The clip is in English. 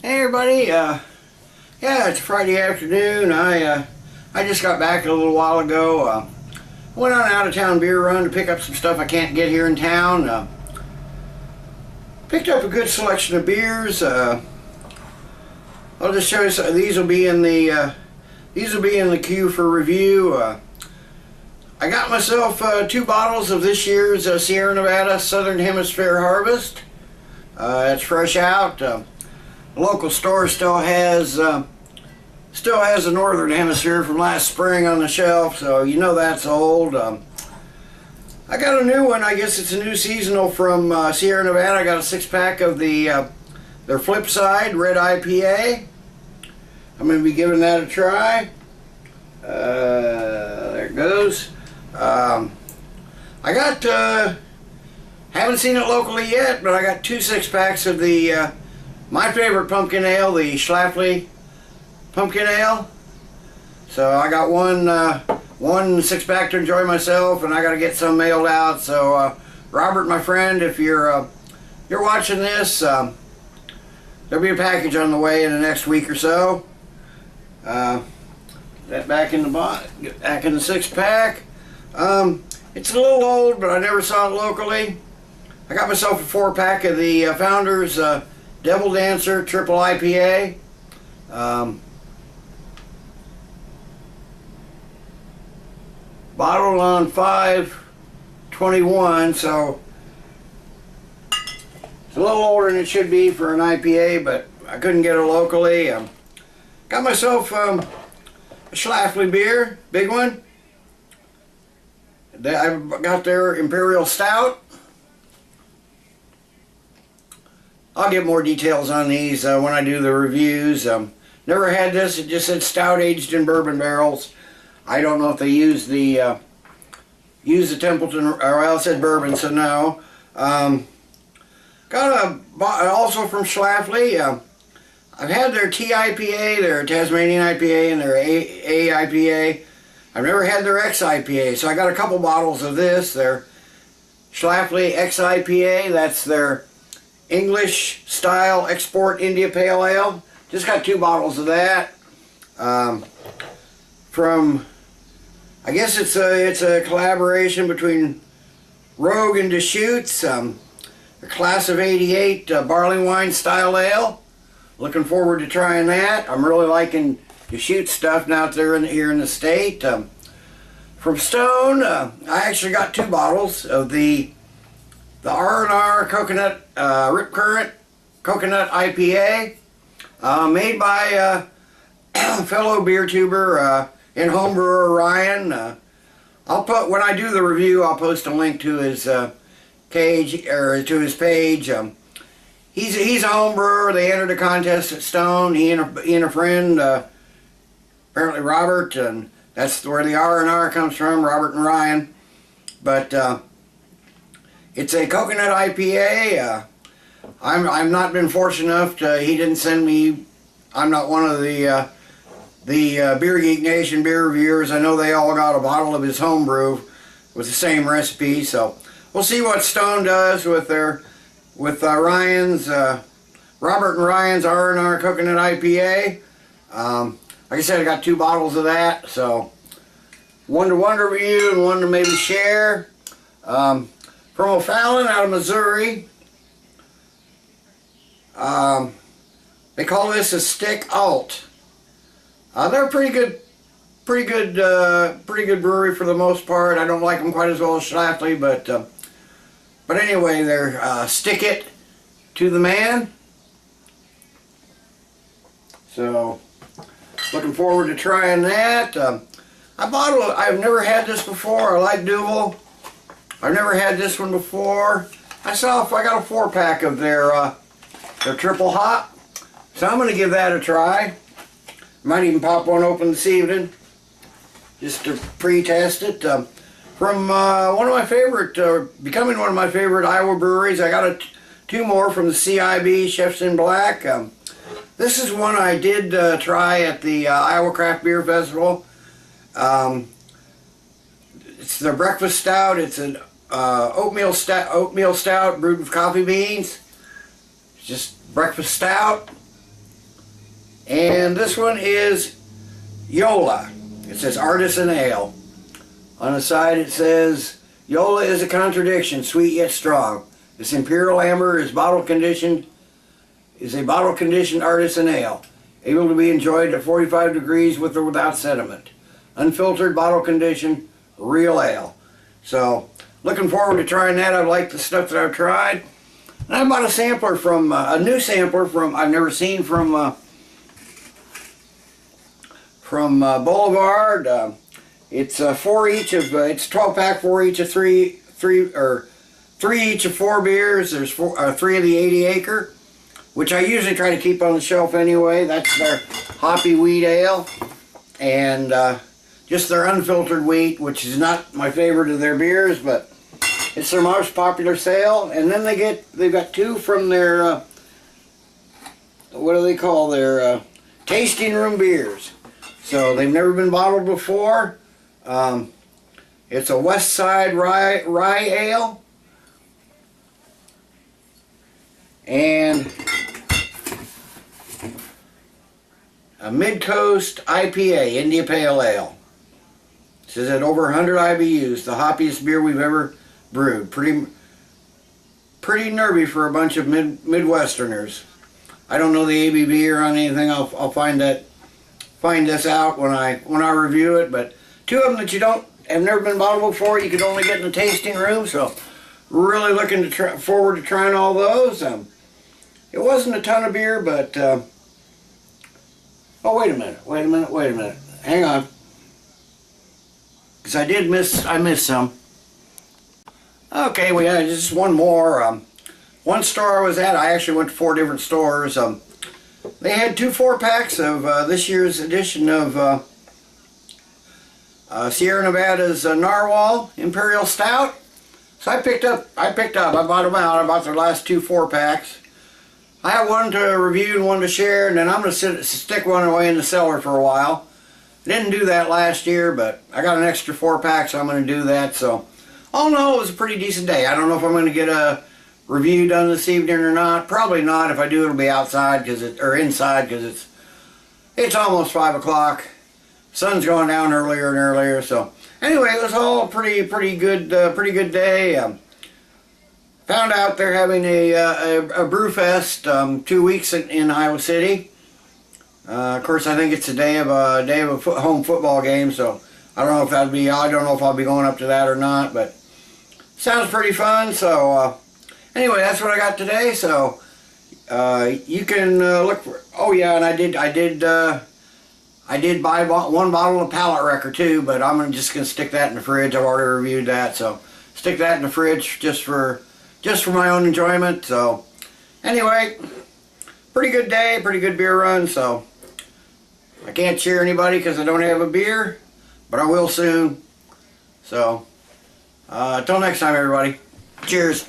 Hey everybody, yeah, it's Friday afternoon. I just got back a little while ago. Went on an out-of-town beer run to pick up some stuff I can't get here in town. Picked up a good selection of beers. I'll just show you some. These will be in the queue for review. I got myself 2 bottles of this year's Sierra Nevada Southern Hemisphere Harvest. It's fresh out. The local store still has the Northern Hemisphere from last spring on the shelf, so you know that's old. I got a new one. I guess it's a new seasonal from Sierra Nevada. I got a 6-pack of their Flipside Red IPA. I'm going to be giving that a try. There it goes. I got haven't seen it locally yet, but I got 2 6-packs of the my favorite pumpkin ale, the Schlafly Pumpkin Ale. So I got one 6-pack to enjoy myself, and I got to get some mailed out. So Robert, my friend, if you're watching this, there'll be a package on the way in the next week or so. That back in the 6-pack. It's a little old, but I never saw it locally. I got myself a 4-pack of the Founders Devil Dancer Triple IPA. Bottled on 5/21, so it's a little older than it should be for an IPA, but I couldn't get it locally. Got myself a Schlafly beer, big one. I got their Imperial Stout. I'll get more details on these when I do the reviews. Never had this. It just said stout aged in bourbon barrels. I don't know if they use the Templeton, or well, it said bourbon, so no. Got also from Schlafly. I've had their TIPA, their Tasmanian IPA, and their AIPA. I've never had their XIPA, so I got a couple bottles of this. Their Schlafly XIPA, that's their English style export India Pale Ale. Just got 2 bottles of that. From, I guess it's a collaboration between Rogue and Deschutes. A class of '88 barley wine style ale. Looking forward to trying that. I'm really liking Deschutes stuff now that they're here in the state. From Stone, I actually got 2 bottles of the R&R Coconut Rip Current Coconut IPA, made by fellow beer tuber and homebrewer Ryan. When I do the review, I'll post a link to his page, or to his page. He's a homebrewer. They entered a contest at Stone. He and a friend, apparently Robert, and that's where the R&R comes from, Robert and Ryan. But it's a coconut IPA. I'm not been fortunate enough to. He didn't send me. I'm not one of the Beer Geek Nation beer reviewers. I know they all got a bottle of his homebrew with the same recipe. So we'll see what Stone does with Ryan's Robert and Ryan's R&R Coconut IPA. Like I said, I got 2 bottles of that. So one to review and one to maybe share. From O'Fallon out of Missouri. They call this a Stick Alt. They're a pretty good brewery for the most part. I don't like them quite as well as Schlafly, but anyway, they're stick it to the man. So looking forward to trying that. I've never had this before. I like Duvel. I've never had this one before. I got a 4-pack of their triple hop, so I'm going to give that a try. Might even pop one open this evening, just to pre-test it. From one of my favorite, becoming one of my favorite Iowa breweries, I got 2 more from the CIB Chefs in Black. This is one I did try at the Iowa Craft Beer Festival. It's their breakfast stout. It's an oatmeal stout brewed with coffee beans. It's just breakfast stout. And this one is Yola. It says Artisan Ale. On the side it says, Yola is a contradiction, sweet yet strong. This Imperial Amber is a bottle conditioned artisan ale, able to be enjoyed at 45 degrees with or without sediment. Unfiltered, bottle conditioned, real ale. So, looking forward to trying that. I like the stuff that I've tried. And I bought a sampler from, a new sampler from, I've never seen from Boulevard. It's 4 each of, it's 12 pack, 4 each of 3 each of 4 beers. There's 3 of the 80 Acre, which I usually try to keep on the shelf anyway. That's their hoppy wheat ale. And just their unfiltered wheat, which is not my favorite of their beers, but it's their most popular sale. And then they've got 2 from their, what do they call their, tasting room beers. So they've never been bottled before. It's a West Side Rye Ale. And a Mid-Coast IPA, India Pale Ale. It says at over 100 IBUs, the hoppiest beer we've ever brewed. Pretty nervy for a bunch of Midwesterners. I don't know the ABV or on anything. I'll find this out when I review it. But 2 of them that have never been bottled before, you could only get in the tasting room. So really looking forward to trying all those. It wasn't a ton of beer, but oh, wait a minute. Hang on. Because I missed some. Okay, we had just one more. One store I was at, I actually went to 4 different stores. They had 2 4-packs of this year's edition of Sierra Nevada's Narwhal Imperial Stout. So I bought them out. I bought their last 2 4-packs. I have one to review and one to share, and then I'm going to stick one away in the cellar for a while. Didn't do that last year, but I got an extra 4-pack, so I'm going to do that. So, all in all, it was a pretty decent day. I don't know if I'm going to get a review done this evening or not. Probably not. If I do, it'll be outside or inside, because it's almost 5 o'clock. Sun's going down earlier and earlier. So, anyway, it was all a pretty good day. Found out they're having a brew fest 2 weeks in Iowa City. Of course, I think it's a day of a home football game, so I don't know if I'll be going up to that or not, but sounds pretty fun. So anyway, that's what I got today. So you can look for. Oh yeah, and I did buy 1 bottle of Palate Wrecker too, but I'm just gonna stick that in the fridge. I've already reviewed that, so stick that in the fridge just for my own enjoyment. So anyway, pretty good day, pretty good beer run. So I can't cheer anybody because I don't have a beer, but I will soon. So till next time, everybody. Cheers.